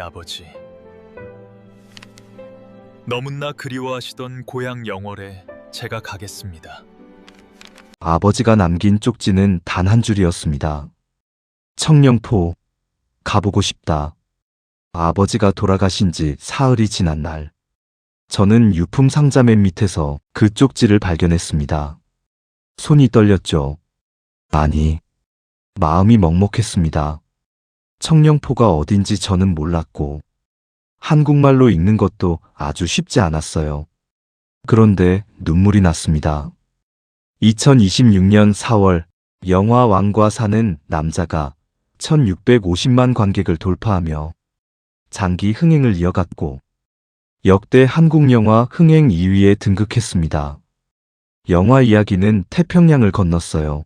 아버지, 너무나 그리워하시던 고향 영월에 제가 가겠습니다. 아버지가 남긴 쪽지는 단 한 줄이었습니다. 청령포, 가보고 싶다. 아버지가 돌아가신 지 사흘이 지난 날, 저는 유품 상자 맨 밑에서 그 쪽지를 발견했습니다. 손이 떨렸죠. 아니, 마음이 먹먹했습니다. 청령포가 어딘지 저는 몰랐고, 한국말로 읽는 것도 아주 쉽지 않았어요. 그런데 눈물이 났습니다. 2026년 4월, 영화 왕과 사는 남자가 1650만 관객을 돌파하며 장기 흥행을 이어갔고, 역대 한국 영화 흥행 2위에 등극했습니다. 영화 이야기는 태평양을 건넜어요.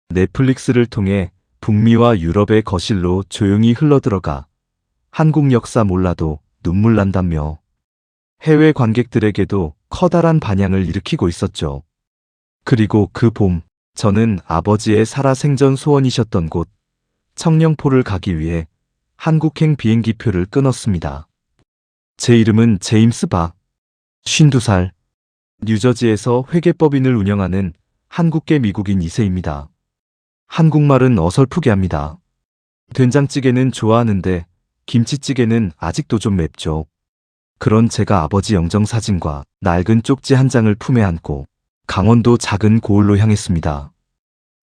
넷플릭스를 통해 북미와 유럽의 거실로 조용히 흘러들어가 한국 역사 몰라도 눈물 난다며 해외 관객들에게도 커다란 반향을 일으키고 있었죠. 그리고 그 봄, 저는 아버지의 살아생전 소원이셨던 곳 청령포를 가기 위해 한국행 비행기표를 끊었습니다. 제 이름은 제임스 박, 52살, 뉴저지에서 회계법인을 운영하는 한국계 미국인 2세입니다. 한국말은 어설프게 합니다. 된장찌개는 좋아하는데 김치찌개는 아직도 좀 맵죠. 그런 제가 아버지 영정사진과 낡은 쪽지 한 장을 품에 안고 강원도 작은 고을로 향했습니다.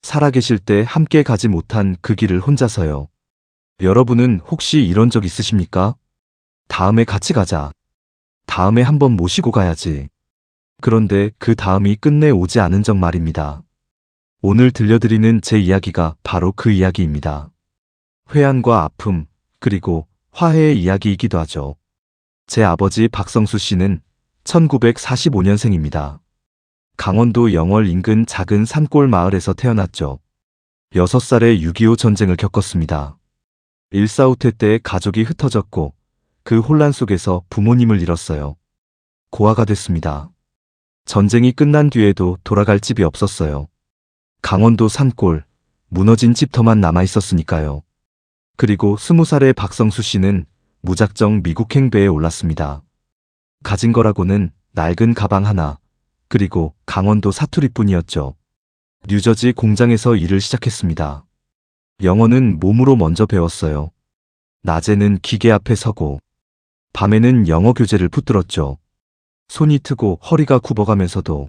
살아계실 때 함께 가지 못한 그 길을 혼자서요. 여러분은 혹시 이런 적 있으십니까? 다음에 같이 가자. 다음에 한번 모시고 가야지. 그런데 그 다음이 끝내 오지 않은 적 말입니다. 오늘 들려드리는 제 이야기가 바로 그 이야기입니다. 회한과 아픔, 그리고 화해의 이야기이기도 하죠. 제 아버지 박성수 씨는 1945년생입니다. 강원도 영월 인근 작은 산골 마을에서 태어났죠. 6살에 6.25 전쟁을 겪었습니다. 일사후퇴 때 가족이 흩어졌고 그 혼란 속에서 부모님을 잃었어요. 고아가 됐습니다. 전쟁이 끝난 뒤에도 돌아갈 집이 없었어요. 강원도 산골, 무너진 집터만 남아 있었으니까요. 그리고 20살의 박성수 씨는 무작정 미국행 배에 올랐습니다. 가진 거라고는 낡은 가방 하나, 그리고 강원도 사투리뿐이었죠. 뉴저지 공장에서 일을 시작했습니다. 영어는 몸으로 먼저 배웠어요. 낮에는 기계 앞에 서고, 밤에는 영어 교재를 붙들었죠. 손이 트고 허리가 굽어가면서도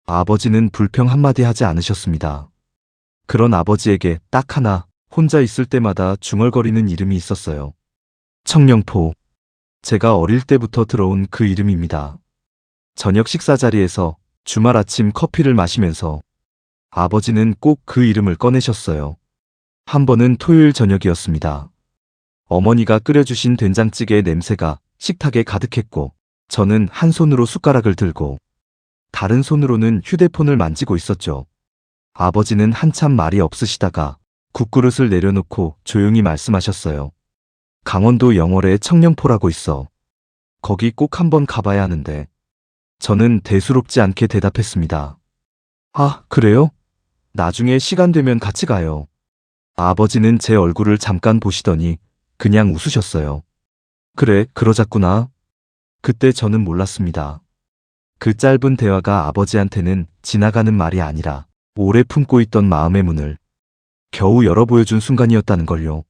아버지는 불평 한마디 하지 않으셨습니다. 그런 아버지에게 딱 하나, 혼자 있을 때마다 중얼거리는 이름이 있었어요. 청령포. 제가 어릴 때부터 들어온 그 이름입니다. 저녁 식사 자리에서 주말 아침 커피를 마시면서 아버지는 꼭 그 이름을 꺼내셨어요. 한 번은 토요일 저녁이었습니다. 어머니가 끓여주신 된장찌개의 냄새가 식탁에 가득했고, 저는 한 손으로 숟가락을 들고 다른 손으로는 휴대폰을 만지고 있었죠. 아버지는 한참 말이 없으시다가 국그릇을 내려놓고 조용히 말씀하셨어요. 강원도 영월에 청령포라고 있어. 거기 꼭 한번 가봐야 하는데. 저는 대수롭지 않게 대답했습니다. 아, 그래요? 나중에 시간 되면 같이 가요. 아버지는 제 얼굴을 잠깐 보시더니 그냥 웃으셨어요. 그래, 그러자꾸나. 그때 저는 몰랐습니다. 그 짧은 대화가 아버지한테는 지나가는 말이 아니라 오래 품고 있던 마음의 문을 겨우 열어 보여준 순간이었다는 걸요.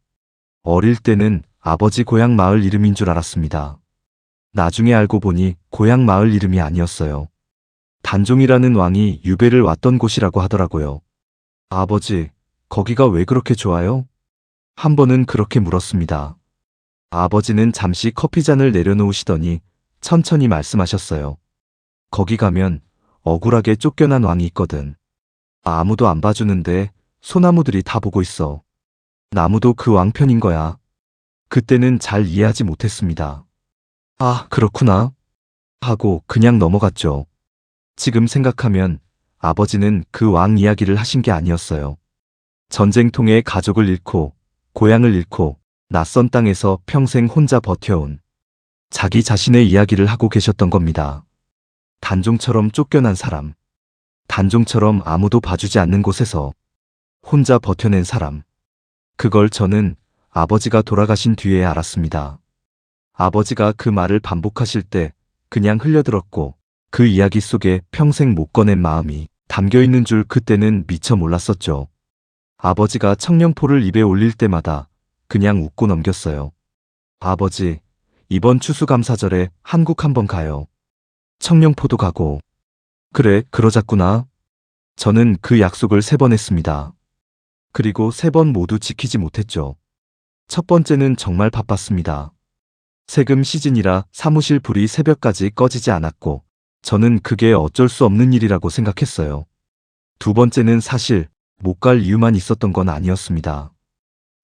어릴 때는 아버지 고향 마을 이름인 줄 알았습니다. 나중에 알고 보니 고향 마을 이름이 아니었어요. 단종이라는 왕이 유배를 왔던 곳이라고 하더라고요. 아버지, 거기가 왜 그렇게 좋아요? 한 번은 그렇게 물었습니다. 아버지는 잠시 커피잔을 내려놓으시더니 천천히 말씀하셨어요. 거기 가면 억울하게 쫓겨난 왕이 있거든. 아무도 안 봐주는데 소나무들이 다 보고 있어. 나무도 그 왕 편인 거야. 그때는 잘 이해하지 못했습니다. 아, 그렇구나. 하고 그냥 넘어갔죠. 지금 생각하면 아버지는 그 왕 이야기를 하신 게 아니었어요. 전쟁통에 가족을 잃고 고향을 잃고 낯선 땅에서 평생 혼자 버텨온 자기 자신의 이야기를 하고 계셨던 겁니다. 단종처럼 쫓겨난 사람, 단종처럼 아무도 봐주지 않는 곳에서 혼자 버텨낸 사람. 그걸 저는 아버지가 돌아가신 뒤에 알았습니다. 아버지가 그 말을 반복하실 때 그냥 흘려들었고 그 이야기 속에 평생 못 꺼낸 마음이 담겨 있는 줄 그때는 미처 몰랐었죠. 아버지가 청령포를 입에 올릴 때마다 그냥 웃고 넘겼어요. 아버지, 이번 추수감사절에 한국 한번 가요. 청령포도 가고. 그래, 그러자꾸나. 저는 그 약속을 3번 했습니다. 그리고 3번 모두 지키지 못했죠. 첫 번째는 정말 바빴습니다. 세금 시즌이라 사무실 불이 새벽까지 꺼지지 않았고 저는 그게 어쩔 수 없는 일이라고 생각했어요. 두 번째는 사실 못 갈 이유만 있었던 건 아니었습니다.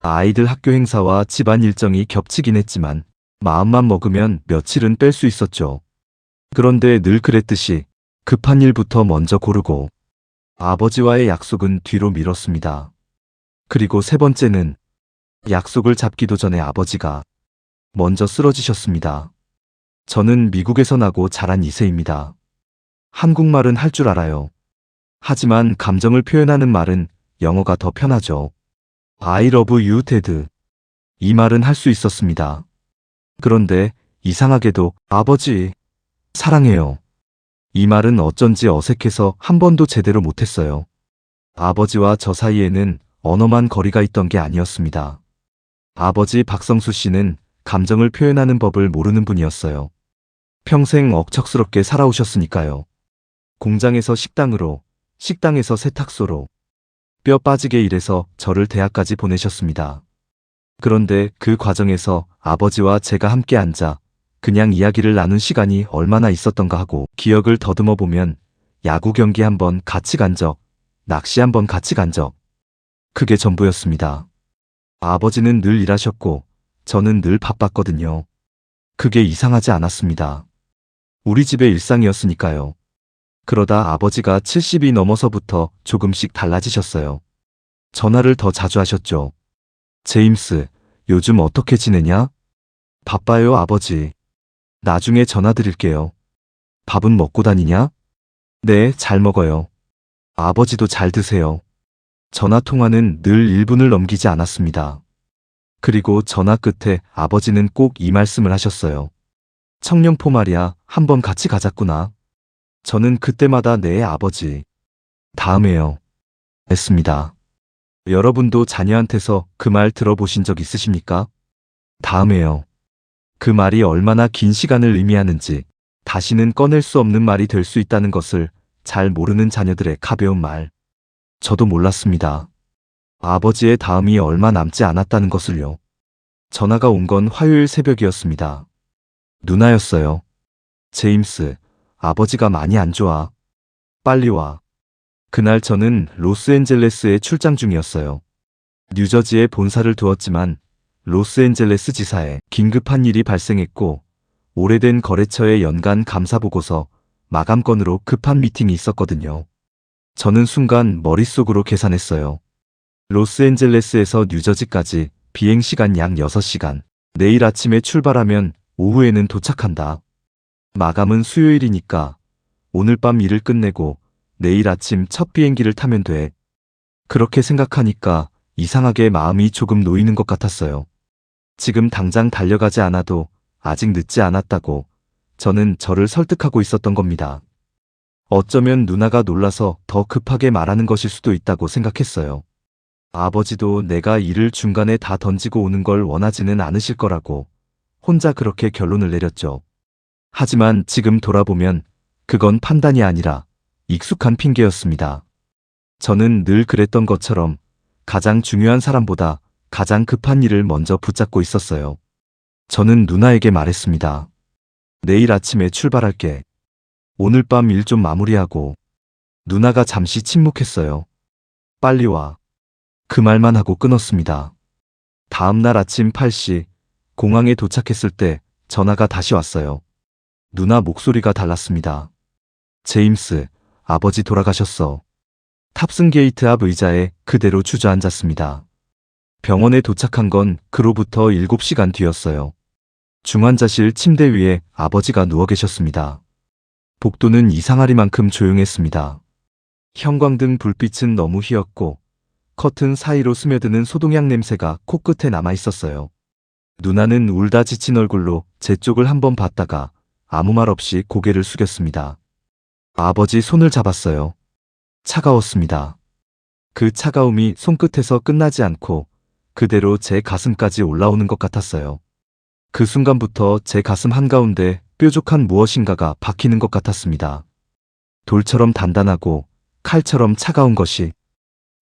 아이들 학교 행사와 집안 일정이 겹치긴 했지만 마음만 먹으면 며칠은 뺄 수 있었죠. 그런데 늘 그랬듯이 급한 일부터 먼저 고르고 아버지와의 약속은 뒤로 미뤘습니다. 그리고 3번째는 약속을 잡기도 전에 아버지가 먼저 쓰러지셨습니다. 저는 미국에서 나고 자란 2세입니다. 한국말은 할 줄 알아요. 하지만 감정을 표현하는 말은 영어가 더 편하죠. I love you, Dad. 이 말은 할 수 있었습니다. 그런데 이상하게도 아버지, 사랑해요. 이 말은 어쩐지 어색해서 한 번도 제대로 못했어요. 아버지와 저 사이에는 언어만 거리가 있던 게 아니었습니다. 아버지 박성수 씨는 감정을 표현하는 법을 모르는 분이었어요. 평생 억척스럽게 살아오셨으니까요. 공장에서 식당으로, 식당에서 세탁소로, 뼈 빠지게 일해서 저를 대학까지 보내셨습니다. 그런데 그 과정에서 아버지와 제가 함께 앉아 그냥 이야기를 나눈 시간이 얼마나 있었던가 하고 기억을 더듬어 보면 야구 경기 한번 같이 간 적, 낚시 한번 같이 간 적, 그게 전부였습니다. 아버지는 늘 일하셨고 저는 늘 바빴거든요. 그게 이상하지 않았습니다. 우리 집의 일상이었으니까요. 그러다 아버지가 70이 넘어서부터 조금씩 달라지셨어요. 전화를 더 자주 하셨죠. 제임스, 요즘 어떻게 지내냐? 바빠요, 아버지. 나중에 전화 드릴게요. 밥은 먹고 다니냐? 네, 잘 먹어요. 아버지도 잘 드세요. 전화 통화는 늘 1분을 넘기지 않았습니다. 그리고 전화 끝에 아버지는 꼭 이 말씀을 하셨어요. 청령포 말이야, 한번 같이 가자꾸나. 저는 그때마다 네, 아버지. 다음에요. 했습니다. 여러분도 자녀한테서 그 말 들어보신 적 있으십니까? 다음에요. 그 말이 얼마나 긴 시간을 의미하는지, 다시는 꺼낼 수 없는 말이 될 수 있다는 것을 잘 모르는 자녀들의 가벼운 말. 저도 몰랐습니다. 아버지의 다음이 얼마 남지 않았다는 것을요. 전화가 온 건 화요일 새벽이었습니다. 누나였어요. 제임스, 아버지가 많이 안 좋아. 빨리 와. 그날 저는 로스앤젤레스에 출장 중이었어요. 뉴저지에 본사를 두었지만 로스앤젤레스 지사에 긴급한 일이 발생했고 오래된 거래처의 연간 감사 보고서 마감 건으로 급한 미팅이 있었거든요. 저는 순간 머릿속으로 계산했어요. 로스앤젤레스에서 뉴저지까지 비행시간 약 6시간. 내일 아침에 출발하면 오후에는 도착한다. 마감은 수요일이니까 오늘 밤 일을 끝내고 내일 아침 첫 비행기를 타면 돼. 그렇게 생각하니까 이상하게 마음이 조금 놓이는 것 같았어요. 지금 당장 달려가지 않아도 아직 늦지 않았다고 저는 저를 설득하고 있었던 겁니다. 어쩌면 누나가 놀라서 더 급하게 말하는 것일 수도 있다고 생각했어요. 아버지도 내가 일을 중간에 다 던지고 오는 걸 원하지는 않으실 거라고 혼자 그렇게 결론을 내렸죠. 하지만 지금 돌아보면 그건 판단이 아니라 익숙한 핑계였습니다. 저는 늘 그랬던 것처럼 가장 중요한 사람보다 가장 급한 일을 먼저 붙잡고 있었어요. 저는 누나에게 말했습니다. 내일 아침에 출발할게. 오늘 밤 일 좀 마무리하고. 누나가 잠시 침묵했어요. 빨리 와. 그 말만 하고 끊었습니다. 다음 날 아침 8시 공항에 도착했을 때 전화가 다시 왔어요. 누나 목소리가 달랐습니다. 제임스, 아버지 돌아가셨어. 탑승 게이트 앞 의자에 그대로 주저앉았습니다. 병원에 도착한 건 그로부터 7시간 뒤였어요. 중환자실 침대 위에 아버지가 누워 계셨습니다. 복도는 이상하리만큼 조용했습니다. 형광등 불빛은 너무 희었고 커튼 사이로 스며드는 소독약 냄새가 코끝에 남아 있었어요. 누나는 울다 지친 얼굴로 제 제 쪽을 한번 봤다가 아무 말 없이 고개를 숙였습니다. 아버지 손을 잡았어요. 차가웠습니다. 그 차가움이 손끝에서 끝나지 않고 그대로 제 가슴까지 올라오는 것 같았어요. 그 순간부터 제 가슴 한가운데 뾰족한 무엇인가가 박히는 것 같았습니다. 돌처럼 단단하고 칼처럼 차가운 것이.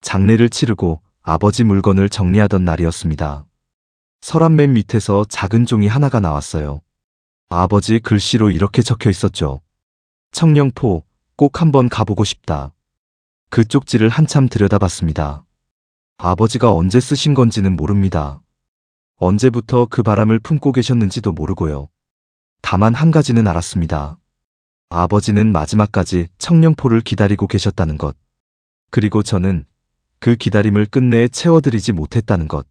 장례를 치르고 아버지 물건을 정리하던 날이었습니다. 서랍 맨 밑에서 작은 종이 하나가 나왔어요. 아버지 글씨로 이렇게 적혀 있었죠. 청령포, 꼭 한번 가보고 싶다. 그 쪽지를 한참 들여다봤습니다. 아버지가 언제 쓰신 건지는 모릅니다. 언제부터 그 바람을 품고 계셨는지도 모르고요. 다만 한 가지는 알았습니다. 아버지는 마지막까지 청령포를 기다리고 계셨다는 것. 그리고 저는 그 기다림을 끝내 채워드리지 못했다는 것.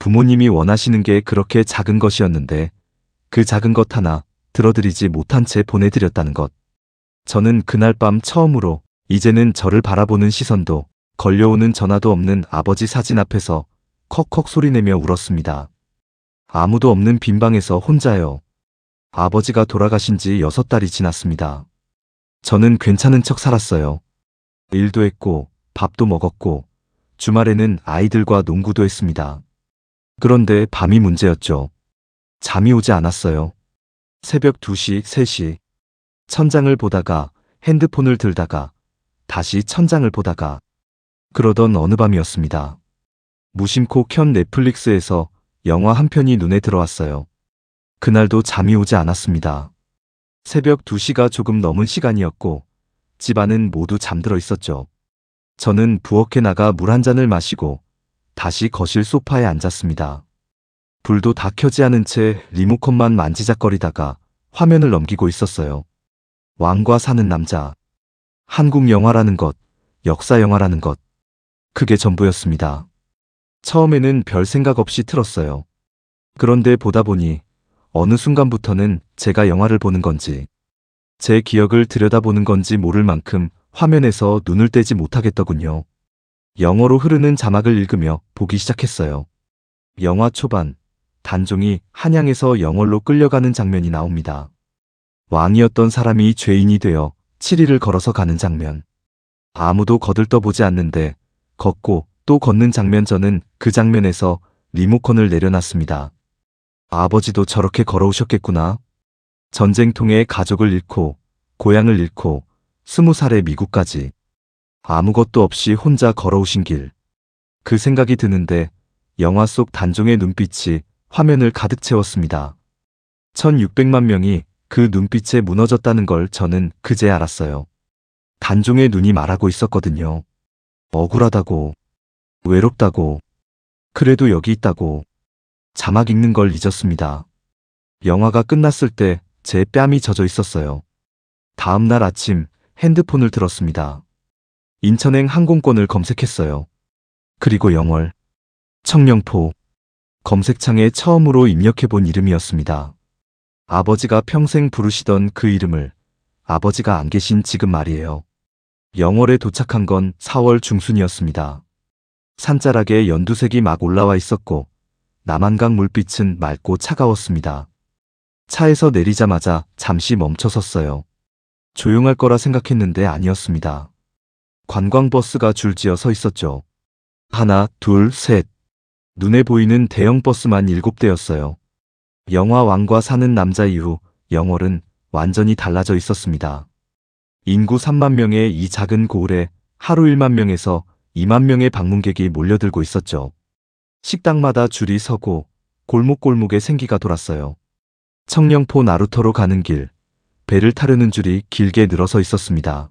부모님이 원하시는 게 그렇게 작은 것이었는데 그 작은 것 하나 들어드리지 못한 채 보내드렸다는 것. 저는 그날 밤 처음으로 이제는 저를 바라보는 시선도 걸려오는 전화도 없는 아버지 사진 앞에서 컥컥 소리내며 울었습니다. 아무도 없는 빈방에서 혼자요. 아버지가 돌아가신 지 6달이 지났습니다. 저는 괜찮은 척 살았어요. 일도 했고 밥도 먹었고 주말에는 아이들과 농구도 했습니다. 그런데 밤이 문제였죠. 잠이 오지 않았어요. 새벽 2시, 3시. 천장을 보다가 핸드폰을 들다가 다시 천장을 보다가 그러던 어느 밤이었습니다. 무심코 켠 넷플릭스에서 영화 한 편이 눈에 들어왔어요. 그날도 잠이 오지 않았습니다. 새벽 2시가 조금 넘은 시간이었고 집안은 모두 잠들어 있었죠. 저는 부엌에 나가 물 한 잔을 마시고 다시 거실 소파에 앉았습니다. 불도 다 켜지 않은 채 리모컨만 만지작거리다가 화면을 넘기고 있었어요. 왕과 사는 남자. 한국 영화라는 것, 역사 영화라는 것. 그게 전부였습니다. 처음에는 별 생각 없이 틀었어요. 그런데 보다 보니 어느 순간부터는 제가 영화를 보는 건지 제 기억을 들여다보는 건지 모를 만큼 화면에서 눈을 떼지 못하겠더군요. 영어로 흐르는 자막을 읽으며 보기 시작했어요. 영화 초반, 단종이 한양에서 영월로 끌려가는 장면이 나옵니다. 왕이었던 사람이 죄인이 되어 7일을 걸어서 가는 장면. 아무도 거들떠보지 않는데 걷고 또 걷는 장면. 저는 그 장면에서 리모컨을 내려놨습니다. 아버지도 저렇게 걸어오셨겠구나. 전쟁통에 가족을 잃고 고향을 잃고 20살에 미국까지 아무것도 없이 혼자 걸어오신 길. 그 생각이 드는데 영화 속 단종의 눈빛이 화면을 가득 채웠습니다. 1600만 명이 그 눈빛에 무너졌다는 걸 저는 그제 알았어요. 단종의 눈이 말하고 있었거든요. 억울하다고, 외롭다고, 그래도 여기 있다고. 자막 읽는 걸 잊었습니다. 영화가 끝났을 때 제 뺨이 젖어 있었어요. 다음 날 아침 핸드폰을 들었습니다. 인천행 항공권을 검색했어요. 그리고 영월, 청령포. 검색창에 처음으로 입력해본 이름이었습니다. 아버지가 평생 부르시던 그 이름을 아버지가 안 계신 지금 말이에요. 영월에 도착한 건 4월 중순이었습니다. 산자락에 연두색이 막 올라와 있었고 남한강 물빛은 맑고 차가웠습니다. 차에서 내리자마자 잠시 멈춰 섰어요. 조용할 거라 생각했는데 아니었습니다. 관광버스가 줄지어 서 있었죠. 하나, 둘, 셋. 눈에 보이는 대형 버스만 7대였어요. 영화 왕과 사는 남자 이후 영월은 완전히 달라져 있었습니다. 인구 3만 명의 이 작은 고을에 하루 1만 명에서 2만 명의 방문객이 몰려들고 있었죠. 식당마다 줄이 서고 골목골목에 생기가 돌았어요. 청령포 나루터로 가는 길, 배를 타려는 줄이 길게 늘어서 있었습니다.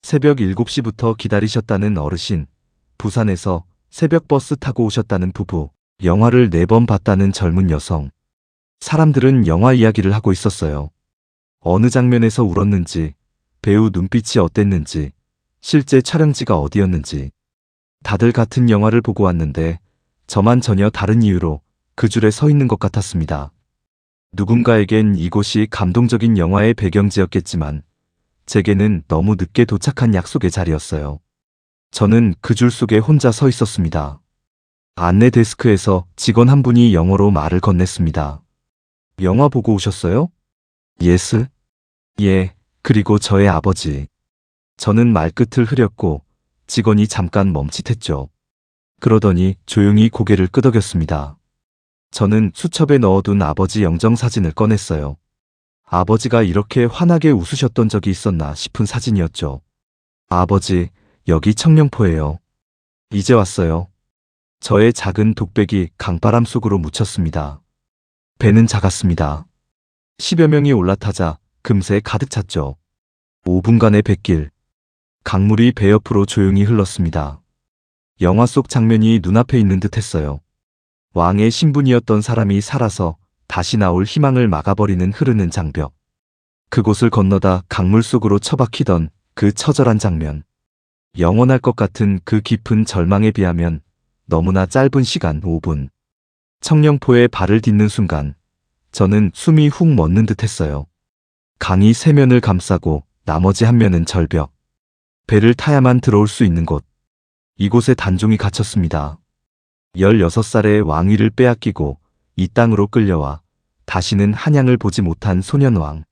새벽 7시부터 기다리셨다는 어르신, 부산에서 새벽 버스 타고 오셨다는 부부, 영화를 4번 봤다는 젊은 여성. 사람들은 영화 이야기를 하고 있었어요. 어느 장면에서 울었는지, 배우 눈빛이 어땠는지, 실제 촬영지가 어디였는지. 다들 같은 영화를 보고 왔는데 저만 전혀 다른 이유로 그 줄에 서 있는 것 같았습니다. 누군가에겐 이곳이 감동적인 영화의 배경지였겠지만 제게는 너무 늦게 도착한 약속의 자리였어요. 저는 그 줄 속에 혼자 서 있었습니다. 안내 데스크에서 직원 한 분이 영어로 말을 건넸습니다. 영화 보고 오셨어요? 예스? 예, 그리고 저의 아버지. 저는 말끝을 흐렸고 직원이 잠깐 멈칫했죠. 그러더니 조용히 고개를 끄덕였습니다. 저는 수첩에 넣어둔 아버지 영정사진을 꺼냈어요. 아버지가 이렇게 환하게 웃으셨던 적이 있었나 싶은 사진이었죠. 아버지, 여기 청령포예요. 이제 왔어요. 저의 작은 독백이 강바람 속으로 묻혔습니다. 배는 작았습니다. 10여 명이 올라타자 금세 가득 찼죠. 5분간의 뱃길. 강물이 배 옆으로 조용히 흘렀습니다. 영화 속 장면이 눈앞에 있는 듯 했어요. 왕의 신분이었던 사람이 살아서 다시 나올 희망을 막아버리는 흐르는 장벽. 그곳을 건너다 강물 속으로 처박히던 그 처절한 장면. 영원할 것 같은 그 깊은 절망에 비하면 너무나 짧은 시간 5분. 청령포에 발을 딛는 순간 저는 숨이 훅 멎는 듯 했어요. 강이 세 면을 감싸고 나머지 한 면은 절벽. 배를 타야만 들어올 수 있는 곳. 이곳에 단종이 갇혔습니다. 16살의 왕위를 빼앗기고 이 땅으로 끌려와 다시는 한양을 보지 못한 소년왕.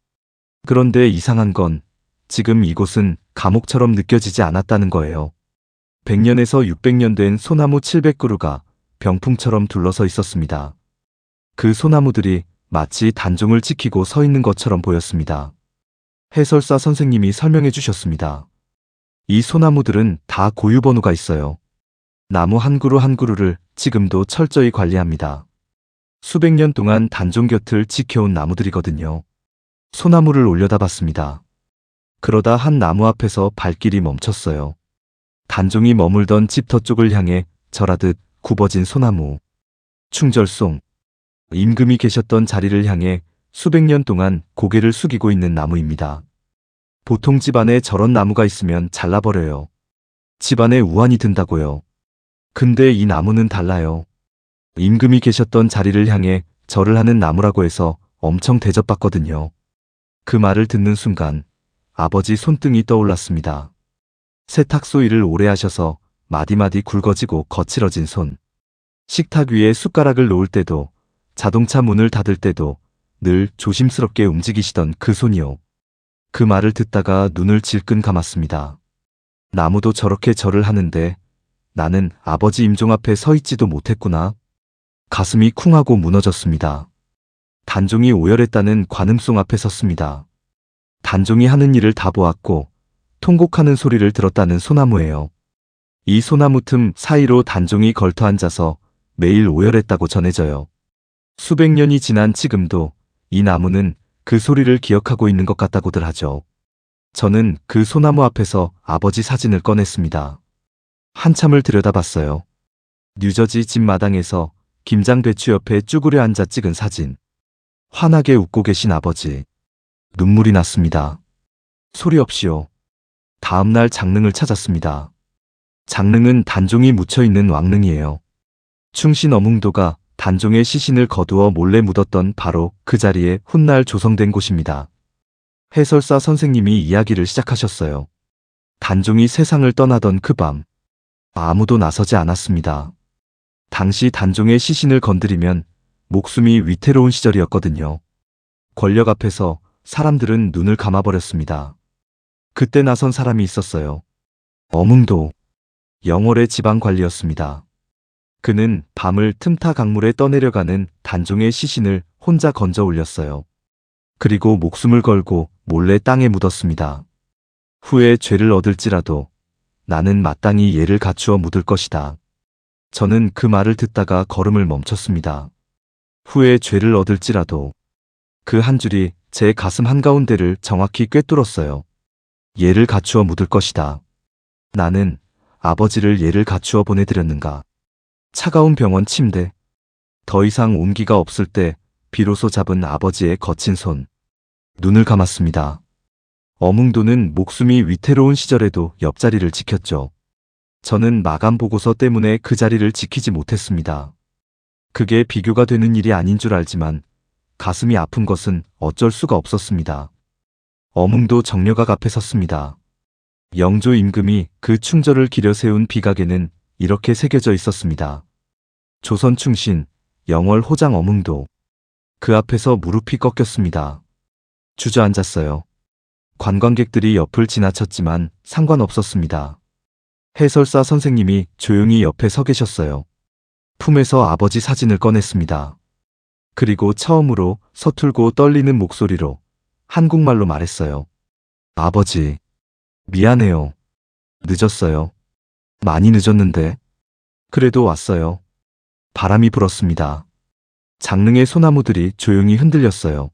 그런데 이상한 건 지금 이곳은 감옥처럼 느껴지지 않았다는 거예요. 100년에서 600년 된 소나무 700그루가 병풍처럼 둘러서 있었습니다. 그 소나무들이 마치 단종을 지키고 서 있는 것처럼 보였습니다. 해설사 선생님이 설명해 주셨습니다. 이 소나무들은 다 고유 번호가 있어요. 나무 한 그루 한 그루를 지금도 철저히 관리합니다. 수백 년 동안 단종 곁을 지켜온 나무들이거든요. 소나무를 올려다 봤습니다. 그러다 한 나무 앞에서 발길이 멈췄어요. 단종이 머물던 집터 쪽을 향해 절하듯 굽어진 소나무. 충절송. 임금이 계셨던 자리를 향해 수백 년 동안 고개를 숙이고 있는 나무입니다. 보통 집안에 저런 나무가 있으면 잘라버려요. 집안에 우환이 든다고요. 근데 이 나무는 달라요. 임금이 계셨던 자리를 향해 절을 하는 나무라고 해서 엄청 대접받거든요. 그 말을 듣는 순간 아버지 손등이 떠올랐습니다. 세탁소 일을 오래 하셔서 마디마디 굵어지고 거칠어진 손. 식탁 위에 숟가락을 놓을 때도 자동차 문을 닫을 때도 늘 조심스럽게 움직이시던 그 손이요. 그 말을 듣다가 눈을 질끈 감았습니다. 나무도 저렇게 절을 하는데 나는 아버지 임종 앞에 서 있지도 못했구나. 가슴이 쿵하고 무너졌습니다. 단종이 오열했다는 관음송 앞에 섰습니다. 단종이 하는 일을 다 보았고 통곡하는 소리를 들었다는 소나무예요. 이 소나무 틈 사이로 단종이 걸터 앉아서 매일 오열했다고 전해져요. 수백 년이 지난 지금도 이 나무는 그 소리를 기억하고 있는 것 같다고들 하죠. 저는 그 소나무 앞에서 아버지 사진을 꺼냈습니다. 한참을 들여다봤어요. 뉴저지 집 마당에서 김장 배추 옆에 쭈그려 앉아 찍은 사진. 환하게 웃고 계신 아버지. 눈물이 났습니다. 소리 없이요. 다음 날 장릉을 찾았습니다. 장릉은 단종이 묻혀있는 왕릉이에요. 충신 어몽도가 단종의 시신을 거두어 몰래 묻었던 바로 그 자리에 훗날 조성된 곳입니다. 해설사 선생님이 이야기를 시작하셨어요. 단종이 세상을 떠나던 그 밤. 아무도 나서지 않았습니다. 당시 단종의 시신을 건드리면 목숨이 위태로운 시절이었거든요. 권력 앞에서 사람들은 눈을 감아버렸습니다. 그때 나선 사람이 있었어요. 어몽도. 영월의 지방관리였습니다. 그는 밤을 틈타 강물에 떠내려가는 단종의 시신을 혼자 건져 올렸어요. 그리고 목숨을 걸고 몰래 땅에 묻었습니다. 후에 죄를 얻을지라도 나는 마땅히 예를 갖추어 묻을 것이다. 저는 그 말을 듣다가 걸음을 멈췄습니다. 후에 죄를 얻을지라도 그 한 줄이 제 가슴 한가운데를 정확히 꿰뚫었어요. 예를 갖추어 묻을 것이다. 나는 아버지를 예를 갖추어 보내드렸는가. 차가운 병원 침대. 더 이상 온기가 없을 때 비로소 잡은 아버지의 거친 손. 눈을 감았습니다. 어몽도는 목숨이 위태로운 시절에도 옆자리를 지켰죠. 저는 마감 보고서 때문에 그 자리를 지키지 못했습니다. 그게 비교가 되는 일이 아닌 줄 알지만 가슴이 아픈 것은 어쩔 수가 없었습니다. 어몽도 정려각 앞에 섰습니다. 영조 임금이 그 충절을 기려 세운 비각에는 이렇게 새겨져 있었습니다. 조선 충신 영월 호장 어몽도. 그 앞에서 무릎이 꺾였습니다. 주저앉았어요. 관광객들이 옆을 지나쳤지만 상관없었습니다. 해설사 선생님이 조용히 옆에 서 계셨어요. 품에서 아버지 사진을 꺼냈습니다. 그리고 처음으로 서툴고 떨리는 목소리로 한국말로 말했어요. 아버지, 미안해요. 늦었어요. 많이 늦었는데. 그래도 왔어요. 바람이 불었습니다. 장릉의 소나무들이 조용히 흔들렸어요.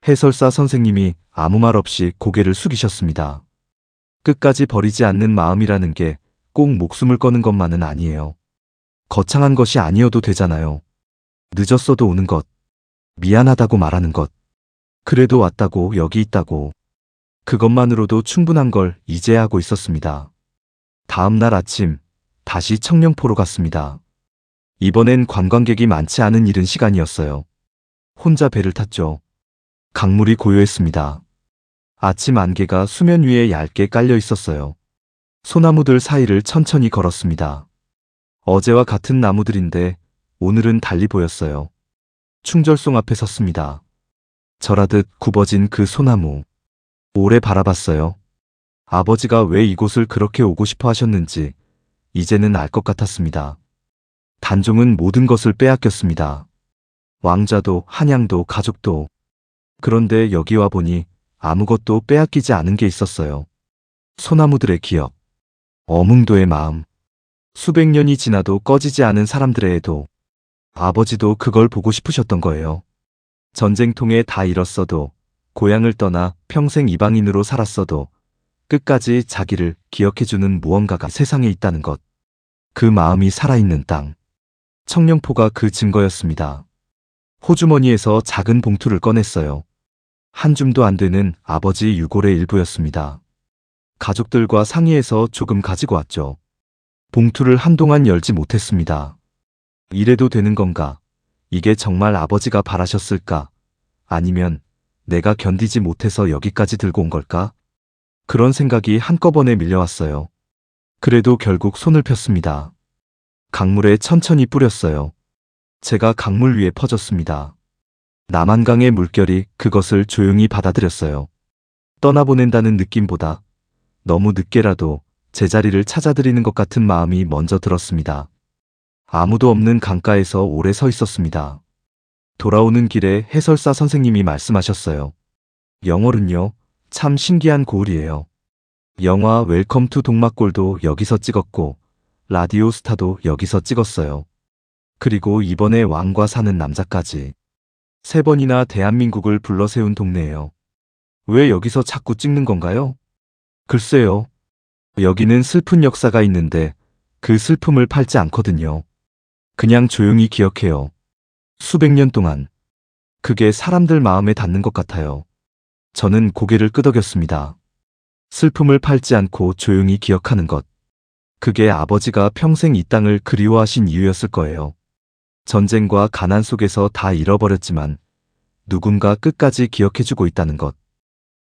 해설사 선생님이 아무 말 없이 고개를 숙이셨습니다. 끝까지 버리지 않는 마음이라는 게 꼭 목숨을 거는 것만은 아니에요. 거창한 것이 아니어도 되잖아요. 늦었어도 오는 것, 미안하다고 말하는 것, 그래도 왔다고 여기 있다고. 그것만으로도 충분한 걸 이제야 하고 있었습니다. 다음 날 아침 다시 청령포로 갔습니다. 이번엔 관광객이 많지 않은 이른 시간이었어요. 혼자 배를 탔죠. 강물이 고요했습니다. 아침 안개가 수면 위에 얇게 깔려 있었어요. 소나무들 사이를 천천히 걸었습니다. 어제와 같은 나무들인데 오늘은 달리 보였어요. 충절송 앞에 섰습니다. 절하듯 굽어진 그 소나무. 오래 바라봤어요. 아버지가 왜 이곳을 그렇게 오고 싶어 하셨는지 이제는 알 것 같았습니다. 단종은 모든 것을 빼앗겼습니다. 왕자도, 한양도, 가족도. 그런데 여기 와 보니 아무것도 빼앗기지 않은 게 있었어요. 소나무들의 기억, 어뭉도의 마음, 수백 년이 지나도 꺼지지 않은 사람들의 애도. 아버지도 그걸 보고 싶으셨던 거예요. 전쟁통에 다 잃었어도, 고향을 떠나 평생 이방인으로 살았어도 끝까지 자기를 기억해주는 무언가가 세상에 있다는 것. 그 마음이 살아있는 땅. 청령포가 그 증거였습니다. 호주머니에서 작은 봉투를 꺼냈어요. 한 줌도 안 되는 아버지 유골의 일부였습니다. 가족들과 상의해서 조금 가지고 왔죠. 봉투를 한동안 열지 못했습니다. 이래도 되는 건가? 이게 정말 아버지가 바라셨을까? 아니면 내가 견디지 못해서 여기까지 들고 온 걸까? 그런 생각이 한꺼번에 밀려왔어요. 그래도 결국 손을 폈습니다. 강물에 천천히 뿌렸어요. 제가 강물 위에 퍼졌습니다. 남한강의 물결이 그것을 조용히 받아들였어요. 떠나보낸다는 느낌보다 너무 늦게라도 제자리를 찾아드리는 것 같은 마음이 먼저 들었습니다. 아무도 없는 강가에서 오래 서 있었습니다. 돌아오는 길에 해설사 선생님이 말씀하셨어요. 영월은요, 참 신기한 고을이에요. 영화 웰컴 투 동막골도 여기서 찍었고 라디오 스타도 여기서 찍었어요. 그리고 이번에 왕과 사는 남자까지 3번이나 대한민국을 불러세운 동네예요. 왜 여기서 자꾸 찍는 건가요? 글쎄요. 여기는 슬픈 역사가 있는데 그 슬픔을 팔지 않거든요. 그냥 조용히 기억해요. 수백 년 동안. 그게 사람들 마음에 닿는 것 같아요. 저는 고개를 끄덕였습니다. 슬픔을 팔지 않고 조용히 기억하는 것. 그게 아버지가 평생 이 땅을 그리워하신 이유였을 거예요. 전쟁과 가난 속에서 다 잃어버렸지만 누군가 끝까지 기억해주고 있다는 것.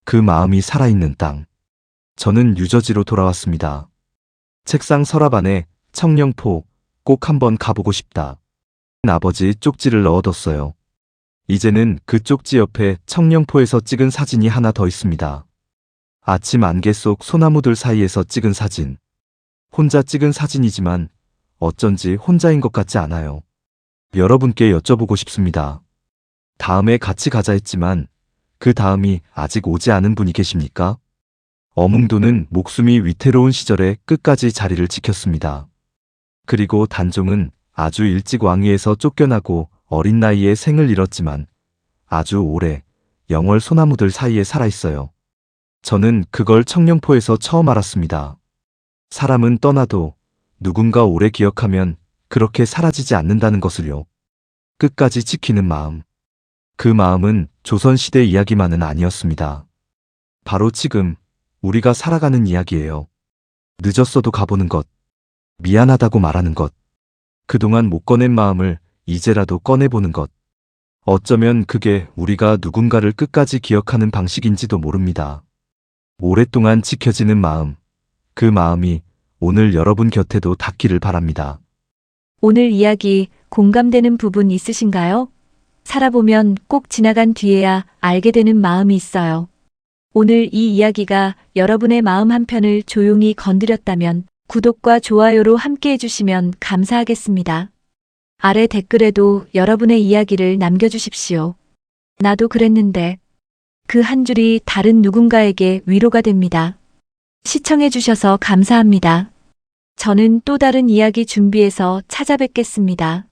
그 마음이 살아있는 땅. 저는 유저지로 돌아왔습니다. 책상 서랍 안에 청령포 꼭 한번 가보고 싶다. 아버지 쪽지를 넣어뒀어요. 이제는 그 쪽지 옆에 청령포에서 찍은 사진이 하나 더 있습니다. 아침 안개 속 소나무들 사이에서 찍은 사진. 혼자 찍은 사진이지만 어쩐지 혼자인 것 같지 않아요. 여러분께 여쭤보고 싶습니다. 다음에 같이 가자 했지만 그 다음이 아직 오지 않은 분이 계십니까? 어뭉도는 목숨이 위태로운 시절에 끝까지 자리를 지켰습니다. 그리고 단종은 아주 일찍 왕위에서 쫓겨나고 어린 나이에 생을 잃었지만 아주 오래 영월 소나무들 사이에 살아있어요. 저는 그걸 청령포에서 처음 알았습니다. 사람은 떠나도 누군가 오래 기억하면 그렇게 사라지지 않는다는 것을요. 끝까지 지키는 마음. 그 마음은 조선시대 이야기만은 아니었습니다. 바로 지금 우리가 살아가는 이야기예요. 늦었어도 가보는 것. 미안하다고 말하는 것. 그동안 못 꺼낸 마음을 이제라도 꺼내보는 것. 어쩌면 그게 우리가 누군가를 끝까지 기억하는 방식인지도 모릅니다. 오랫동안 지켜지는 마음. 그 마음이 오늘 여러분 곁에도 닿기를 바랍니다. 오늘 이야기 공감되는 부분 있으신가요? 살아보면 꼭 지나간 뒤에야 알게 되는 마음이 있어요. 오늘 이 이야기가 여러분의 마음 한편을 조용히 건드렸다면 구독과 좋아요로 함께 해주시면 감사하겠습니다. 아래 댓글에도 여러분의 이야기를 남겨주십시오. 나도 그랬는데 그 한 줄이 다른 누군가에게 위로가 됩니다. 시청해주셔서 감사합니다. 저는 또 다른 이야기 준비해서 찾아뵙겠습니다.